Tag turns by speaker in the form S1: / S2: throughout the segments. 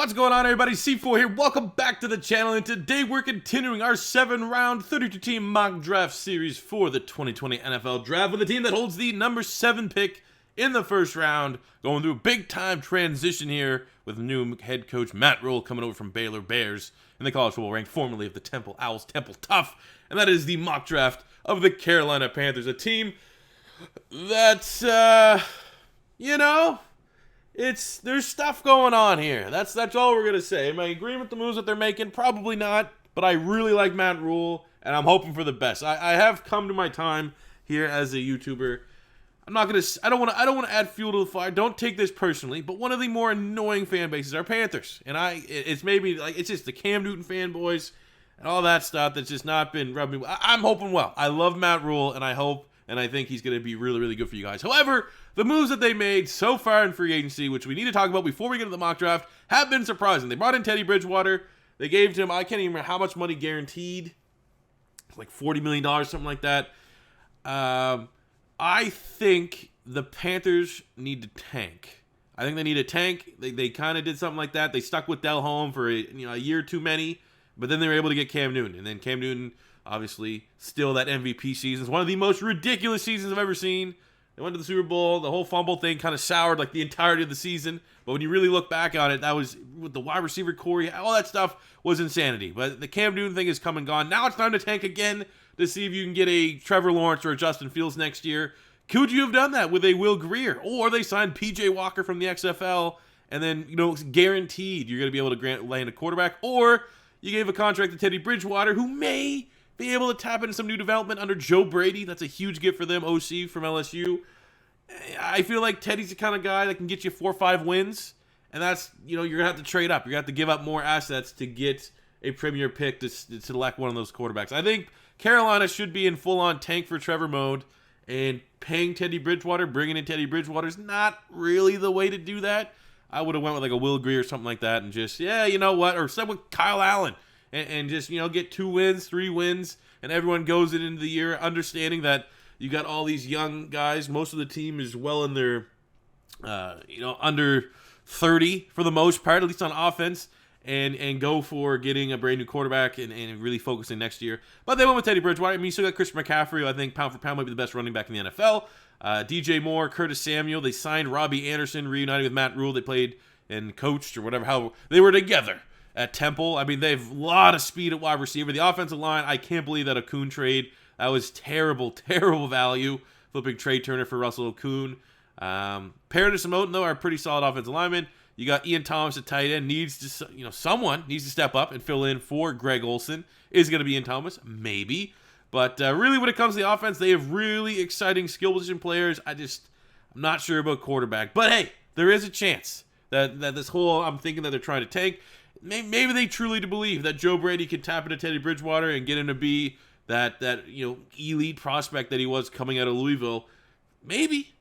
S1: What's going on, everybody? C4 here. Welcome back to the channel, and today we're continuing our 7-round 32-team mock draft series for the 2020 NFL Draft with a team that holds the number 7 pick in the first round, going through a big-time transition here with new head coach Matt Rhule coming over from Baylor Bears in the college football rank, formerly of the Temple Owls, Temple Tough, and that is the mock draft of the Carolina Panthers, a team that's, there's stuff going on here. That's all we're gonna say. Am I agreeing with the moves that they're making? Probably not. But I really like Matt Rhule, and I'm hoping for the best. I have come to my time here as a YouTuber. I don't want to add fuel to the fire. Don't take this personally, but one of the more annoying fan bases are Panthers, and it's maybe like it's just the Cam Newton fanboys and all that stuff that's just not been rubbing me. I'm hoping well. I love Matt Rhule, and I hope and I think he's going to be really, really good for you guys. However, the moves that they made so far in free agency, which we need to talk about before we get to the mock draft, have been surprising. They brought in Teddy Bridgewater. They gave him, I can't even remember how much money guaranteed. Like $40 million, something like that. I think the Panthers need to tank. I think they need a tank. They kind of did something like that. They stuck with Del Home for a year too many, but then they were able to get Cam Newton. And then Cam Newton, obviously, still that MVP season. It's one of the most ridiculous seasons I've ever seen. They went to the Super Bowl. The whole fumble thing kind of soured like the entirety of the season. But when you really look back on it, that was with the wide receiver Corey. All that stuff was insanity. But the Cam Newton thing is come and gone. Now it's time to tank again to see if you can get a Trevor Lawrence or a Justin Fields next year. Could you have done that with a Will Grier? Or they signed P.J. Walker from the XFL and then, it's guaranteed you're going to be able to land a quarterback. Or you gave a contract to Teddy Bridgewater, who may be able to tap into some new development under Joe Brady. That's a huge gift for them, OC from LSU. I feel like Teddy's the kind of guy that can get you 4 or 5 wins, and that's, you're going to have to trade up. You're going to have to give up more assets to get a premier pick to select one of those quarterbacks. I think Carolina should be in full-on tank for Trevor mode, and paying Teddy Bridgewater, bringing in Teddy Bridgewater is not really the way to do that. I would have went with like a Will Grier or something like that and just, or same with Kyle Allen. And just, get 2 wins, 3 wins, and everyone goes into the year understanding that you got all these young guys. Most of the team is well in their, under 30 for the most part, at least on offense, and go for getting a brand new quarterback and really focusing next year. But they went with Teddy Bridgewater. I mean, you still got Christian McCaffrey, who I think pound for pound might be the best running back in the NFL. DJ Moore, Curtis Samuel. They signed Robbie Anderson, reunited with Matt Rhule. They played and coached or whatever, how they were together at Temple. I mean, they have a lot of speed at wide receiver. The offensive line, I can't believe that Okun trade. That was terrible, terrible value. Flipping Trey Turner for Russell Okun. Parent and Samotin, though, are pretty solid offensive linemen. You got Ian Thomas at tight end. Someone needs to step up and fill in for Greg Olsen. Is going to be Ian Thomas? Maybe. But really, when it comes to the offense, they have really exciting skill position players. I'm not sure about quarterback. But hey, there is a chance that this whole, I'm thinking that they're trying to tank. Maybe they truly believe that Joe Brady can tap into Teddy Bridgewater and get him to be that elite prospect that he was coming out of Louisville. Maybe.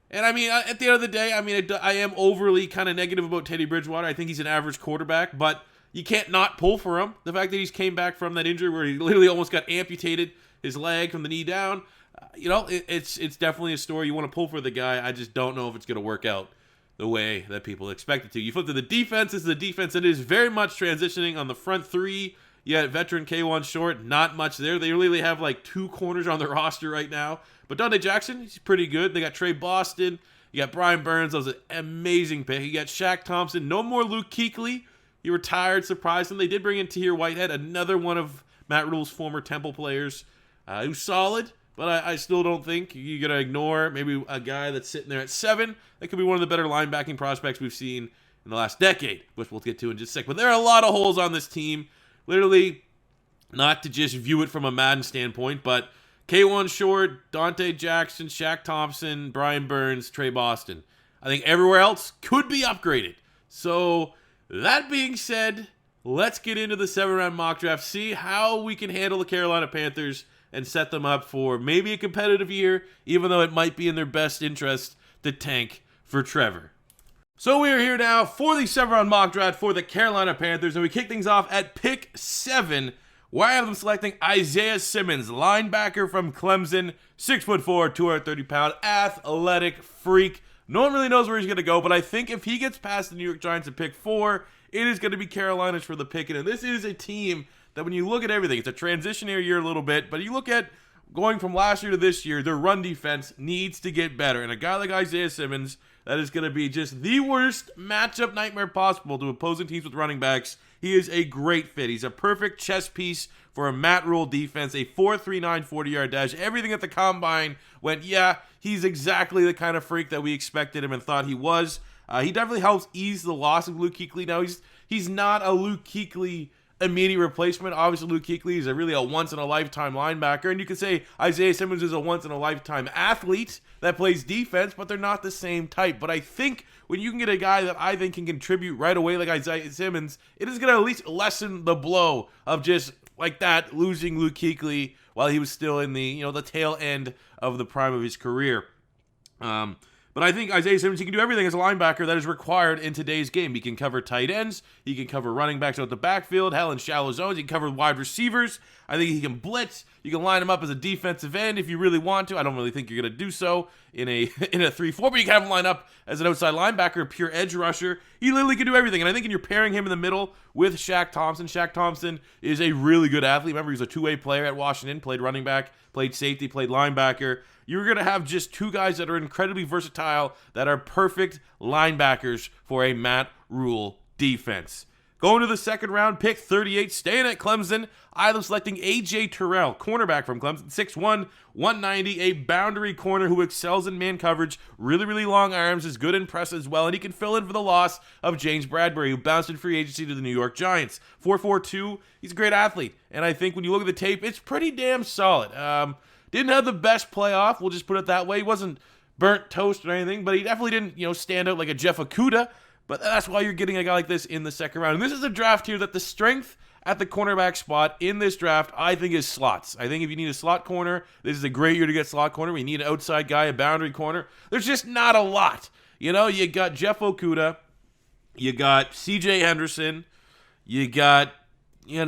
S1: And I mean, at the end of the day, I am overly kind of negative about Teddy Bridgewater. I think he's an average quarterback, but you can't not pull for him. The fact that he's came back from that injury where he literally almost got amputated his leg from the knee down, it's definitely a story you want to pull for the guy. I just don't know if it's going to work out the way that people expect it to. You flip to the defense. This is a defense that is very much transitioning on the front 3. You got veteran K1 Short, not much there. They really have like 2 corners on their roster right now. But Dante Jackson, he's pretty good. They got Trey Boston. You got Brian Burns. That was an amazing pick. You got Shaq Thompson. No more Luke Kuechly. He retired, surprised them. They did bring in Tahir Whitehead, another one of Matt Rhule's former Temple players. He was solid. But I still don't think you're going to ignore maybe a guy that's sitting there at 7. That could be one of the better linebacking prospects we've seen in the last decade, which we'll get to in just a sec. But there are a lot of holes on this team. Literally, not to just view it from a Madden standpoint, but K1 Short, Dante Jackson, Shaq Thompson, Brian Burns, Trey Boston. I think everywhere else could be upgraded. So, that being said, let's get into the 7-round mock draft, see how we can handle the Carolina Panthers and set them up for maybe a competitive year, even though it might be in their best interest to tank for Trevor. So we are here now for the 7-round mock draft for the Carolina Panthers, and we kick things off at pick 7, where I have them selecting Isaiah Simmons, linebacker from Clemson, 6'4", 230-pound, athletic freak No one really knows where he's going to go, but I think if he gets past the New York Giants at pick 4, it is going to be Carolina's for the picking. And this is a team that when you look at everything, it's a transitionary year a little bit, but you look at going from last year to this year, their run defense needs to get better. And a guy like Isaiah Simmons, that is going to be just the worst matchup nightmare possible to opposing teams with running backs. He is a great fit. He's a perfect chess piece for a Matt Rule defense, a 4.39 40-yard dash. Everything at the combine went, yeah, he's exactly the kind of freak that we expected him and thought he was. He definitely helps ease the loss of Luke Kuechly. Now, he's not a Luke Kuechly immediate replacement. Obviously, Luke Kuechly is really a once-in-a-lifetime linebacker, and you could say Isaiah Simmons is a once-in-a-lifetime athlete that plays defense, but they're not the same type. But I think when you can get a guy that I think can contribute right away like Isaiah Simmons, it is going to at least lessen the blow of just like that losing Luke Kuechly while he was still in the the tail end of the prime of his career. But I think Isaiah Simmons, he can do everything as a linebacker that is required in today's game. He can cover tight ends. He can cover running backs out the backfield, hell, in shallow zones. He can cover wide receivers. I think he can blitz. You can line him up as a defensive end if you really want to. I don't really think you're going to do so in a 3-4, but you can have him line up as an outside linebacker, a pure edge rusher. He literally can do everything. And I think when you're pairing him in the middle with Shaq Thompson is a really good athlete. Remember, he's a two-way player at Washington, played running back, played safety, played linebacker. You're going to have just two guys that are incredibly versatile, that are perfect linebackers for a Matt Rule defense. Going to the second round, pick 38, staying at Clemson, I'm selecting A.J. Terrell, cornerback from Clemson, 6'1", 190, a boundary corner who excels in man coverage, really long arms, is good in press as well, and he can fill in for the loss of James Bradbury, who bounced in free agency to the New York Giants. 4.42, he's a great athlete, and I think when you look at the tape, it's pretty damn solid. Didn't have the best playoff, we'll just put it that way. He wasn't burnt toast or anything, but he definitely didn't, stand out like a Jeff Okudah. But that's why you're getting a guy like this in the second round. And this is a draft here that the strength at the cornerback spot in this draft, I think, is slots. I think if you need a slot corner, this is a great year to get slot corner. We need an outside guy, a boundary corner. There's just not a lot. You got Jeff Okudah, you got C.J. Henderson, you got, and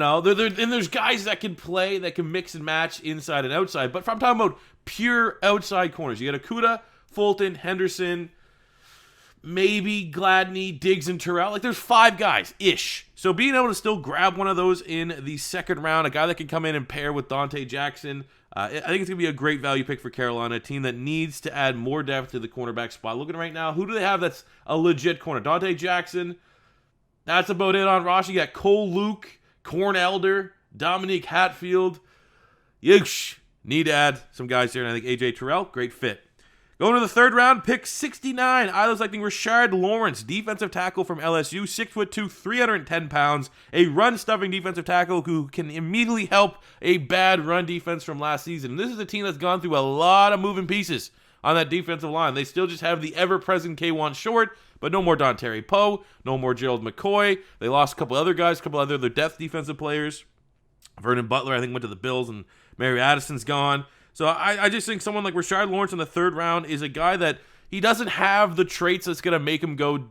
S1: there's guys that can play, that can mix and match inside and outside. But if I'm talking about pure outside corners, you got Okudah, Fulton, Henderson, maybe Gladney, Diggs, and Terrell. Like, there's 5 guys-ish. So being able to still grab one of those in the second round, a guy that can come in and pair with Dante Jackson, I think it's going to be a great value pick for Carolina, a team that needs to add more depth to the cornerback spot. Looking right now, who do they have that's a legit corner? Dante Jackson, that's about it on roster. You got Cole Luke, Corn Elder, Dominique Hatfield. Yeesh. Need to add some guys here, and I think A.J. Terrell, great fit. Going to the third round, pick 69. I was selecting Rashard Lawrence, defensive tackle from LSU, 6'2", 310 pounds, a run-stuffing defensive tackle who can immediately help a bad run defense from last season. And this is a team that's gone through a lot of moving pieces on that defensive line. They still just have the ever-present K'Wan Short, but no more Dontari Poe, no more Gerald McCoy. They lost a couple other guys, a couple other depth defensive players. Vernon Butler, I think, went to the Bills, and Mary Addison's gone. So I just think someone like Rashard Lawrence in the third round is a guy that he doesn't have the traits that's going to make him go,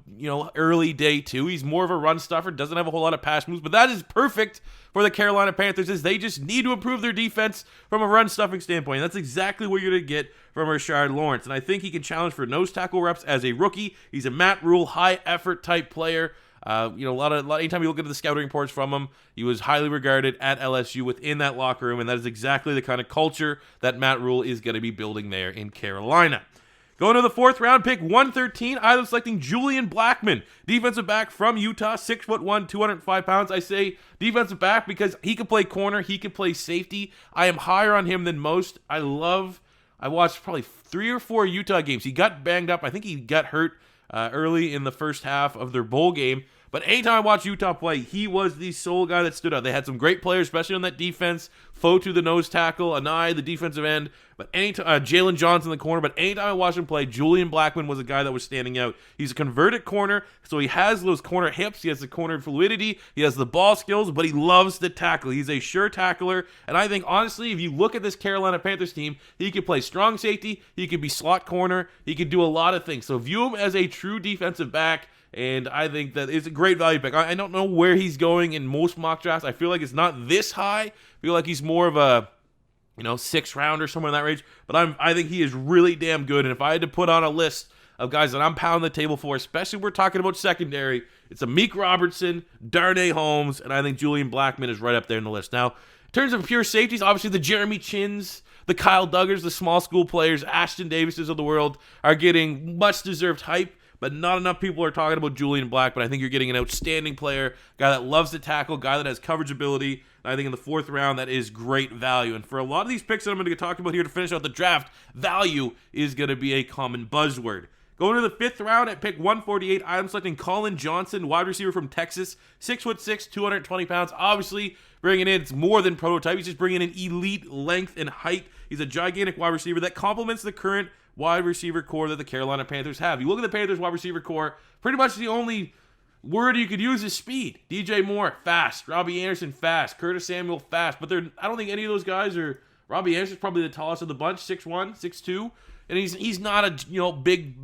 S1: early day 2. He's more of a run stuffer, doesn't have a whole lot of pass moves, but that is perfect for the Carolina Panthers, is they just need to improve their defense from a run stuffing standpoint. That's exactly what you're going to get from Rashard Lawrence, and I think he can challenge for nose tackle reps as a rookie. He's a Matt Rule, high effort type player. Anytime you look at the scouting reports from him, he was highly regarded at LSU within that locker room, and that is exactly the kind of culture that Matt Rule is going to be building there in Carolina. Going to the fourth round, pick 113, I was selecting Julian Blackmun, defensive back from Utah, 6'1", 205 pounds. I say defensive back because he can play corner, he can play safety. I am higher on him than most. I watched probably 3 or 4 Utah games. He got banged up. I think he got hurt early in the first half of their bowl game. But anytime I watch Utah play, he was the sole guy that stood out. They had some great players, especially on that defense. Fotu, the nose tackle, Anai, the defensive end, but anytime Jalen Johnson, the corner. But anytime I watched him play, Julian Blackmun was a guy that was standing out. He's a converted corner, so he has those corner hips. He has the corner fluidity. He has the ball skills, but he loves to tackle. He's a sure tackler, and I think, honestly, if you look at this Carolina Panthers team, he can play strong safety. He can be slot corner. He can do a lot of things. So view him as a true defensive back. And I think that it's a great value pick. I don't know where he's going in most mock drafts. I feel like it's not this high. I feel like he's more of a, 6th round or somewhere in that range. But I think he is really damn good. And if I had to put on a list of guys that I'm pounding the table for, especially when we're talking about secondary. It's Amik Robertson, Darnay Holmes, and I think Julian Blackmun is right up there in the list. Now, in terms of pure safeties, obviously the Jeremy Chins, the Kyle Duggars, the small school players, Ashton Davises of the world are getting much-deserved hype, but not enough people are talking about Julian Blackmun. I think you're getting an outstanding player, guy that loves to tackle, guy that has coverage ability. And I think in the 4th round, that is great value. And for a lot of these picks that I'm going to talk about here to finish out the draft, value is going to be a common buzzword. Going to the 5th round at pick 148, I'm selecting Colin Johnson, wide receiver from Texas, 6'6", 220 pounds. Obviously, bringing in, it's more than prototype. He's just bringing in elite length and height. He's a gigantic wide receiver that complements the current wide receiver core that the Carolina Panthers have. You look at the Panthers wide receiver core, pretty much the only word you could use is speed. DJ Moore, fast. Robbie Anderson, fast. Curtis Samuel, fast. But I don't think any of those guys are. Robbie Anderson's probably the tallest of the bunch, 6'1", 6'2", and he's not a big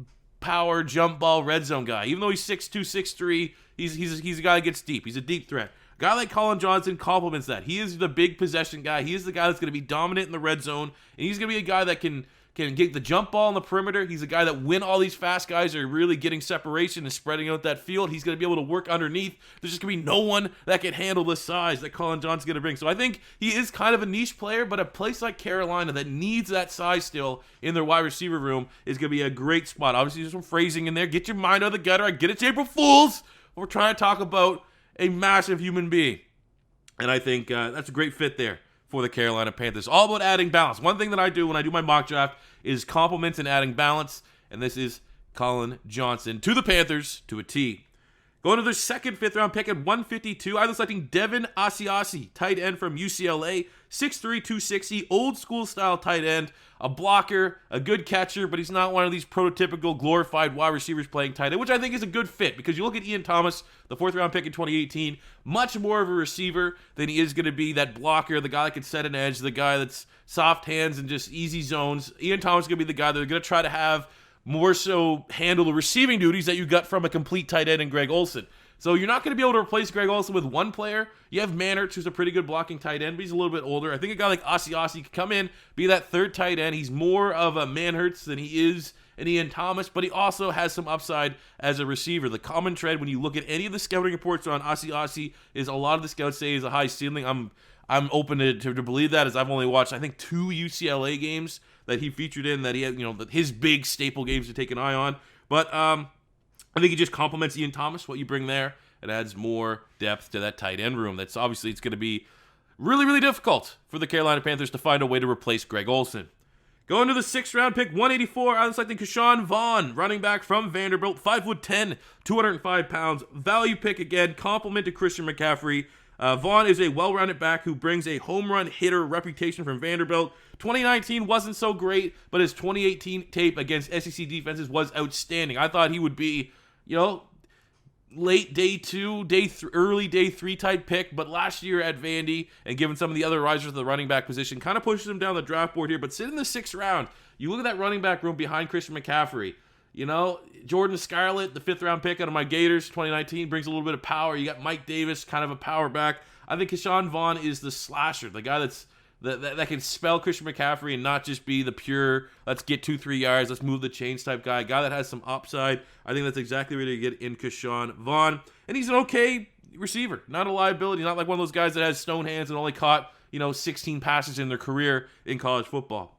S1: power jump ball red zone guy. Even though he's 6'2", 6'3", he's a guy that gets deep. He's a deep threat. A guy like Colin Johnson complements that. He is the big possession guy. He is the guy that's going to be dominant in the red zone, and he's going to be a guy that can get the jump ball on the perimeter. He's a guy that when all these fast guys are really getting separation and spreading out that field, he's going to be able to work underneath. There's just going to be no one that can handle the size that Colin Johnson's going to bring. So I think he is kind of a niche player, but a place like Carolina that needs that size still in their wide receiver room is going to be a great spot. Obviously, there's some phrasing in there. Get your mind out of the gutter. I get it's April Fools. We're trying to talk about a massive human being. And I think that's a great fit there for the Carolina Panthers. All about adding balance. One thing that I do when I do my mock draft is compliments and adding balance, and this is Colin Johnson to the Panthers to a T. Going to their 2nd, 5th round pick at 152, I'm selecting Devin Ozier, tight end from UCLA, 6'3", 260, old school style tight end, a blocker, a good catcher, but he's not one of these prototypical glorified wide receivers playing tight end, which I think is a good fit because you look at Ian Thomas, the 4th round pick in 2018, much more of a receiver than he is going to be that blocker, the guy that can set an edge, the guy that's soft hands and just easy zones. Ian Thomas is going to be the guy that they're going to try to have more so handle the receiving duties that you got from a complete tight end in Greg Olsen. So you're not going to be able to replace Greg Olsen with one player. You have Manhurts, who's a pretty good blocking tight end, but he's a little bit older. I think a guy like Ozier could come in, be that 3rd tight end. He's more of a Manhurts than he is an Ian Thomas, but he also has some upside as a receiver. The common thread when you look at any of the scouting reports on Ozier is a lot of the scouts say he's a high ceiling. I'm open to believe that, as I've only watched, I think, 2 UCLA games that he featured in, that he had, his big staple games to take an eye on. But I think he just complements Ian Thomas, what you bring there. It adds more depth to that tight end room. That's obviously, it's going to be really, really difficult for the Carolina Panthers to find a way to replace Greg Olsen. Going to the 6th round pick, 184, I'm selecting Kashan Vaughn, running back from Vanderbilt, 5'10", 205 pounds. Value pick again, compliment to Christian McCaffrey. Vaughn is a well-rounded back who brings a home run hitter reputation from Vanderbilt. 2019 wasn't so great, but his 2018 tape against SEC defenses was outstanding. I thought he would be, late day 2, early day 3 type pick, but last year at Vandy, and given some of the other risers of the running back position, kind of pushes him down the draft board here. But sit in the 6th round, you look at that running back room behind Christian McCaffrey. Jordan Scarlett, the 5th round pick out of my Gators, 2019, brings a little bit of power. You got Mike Davis, kind of a power back. I think Kashan Vaughn is the slasher, the guy that can spell Christian McCaffrey and not just be the pure, let's get 2-3 yards, let's move the chains type guy. A guy that has some upside. I think that's exactly where to get in Kashan Vaughn. And he's an okay receiver, not a liability, not like one of those guys that has stone hands and only caught, 16 passes in their career in college football.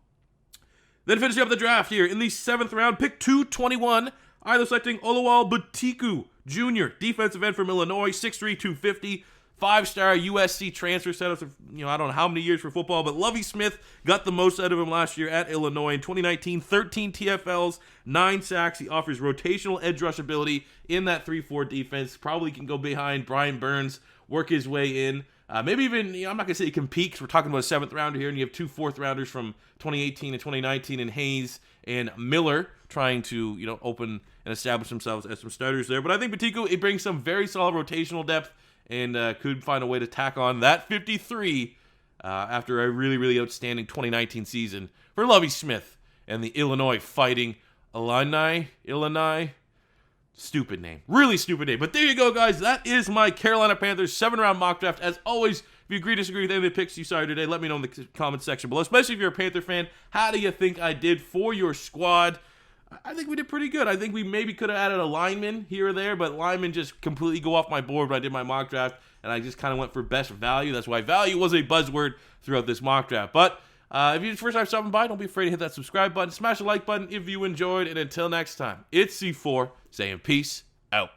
S1: Then finishing up the draft here in the 7th round, pick 221, either selecting Oluwal Butiku Jr., defensive end from Illinois, 6'3", 250, 5-star USC transfer, set up, I don't know how many years for football, but Lovie Smith got the most out of him last year at Illinois. In 2019, 13 TFLs, 9 sacks. He offers rotational edge rush ability in that 3-4 defense. Probably can go behind Brian Burns, work his way in. Maybe even, I'm not going to say he can peak, because we're talking about a 7th rounder here, and you have 2 4th-rounders from 2018 and 2019 in Hayes and Miller trying to, open and establish themselves as some starters there. But I think Batiku, it brings some very solid rotational depth and could find a way to tack on that 53 after a really, really outstanding 2019 season for Lovie Smith and the Illinois Fighting Illini. Stupid name. Really stupid name. But there you go, guys. That is my Carolina Panthers 7-round mock draft. As always, if you agree, disagree with any of the picks you saw today, let me know in the comment section below. Especially if you're a Panther fan, how do you think I did for your squad? I think we did pretty good. I think we maybe could have added a lineman here or there, but linemen just completely go off my board when I did my mock draft, and I just kind of went for best value. That's why value was a buzzword throughout this mock draft. But if you're the first time stopping by, don't be afraid to hit that subscribe button. Smash the like button if you enjoyed, and until next time, it's C4 saying peace out.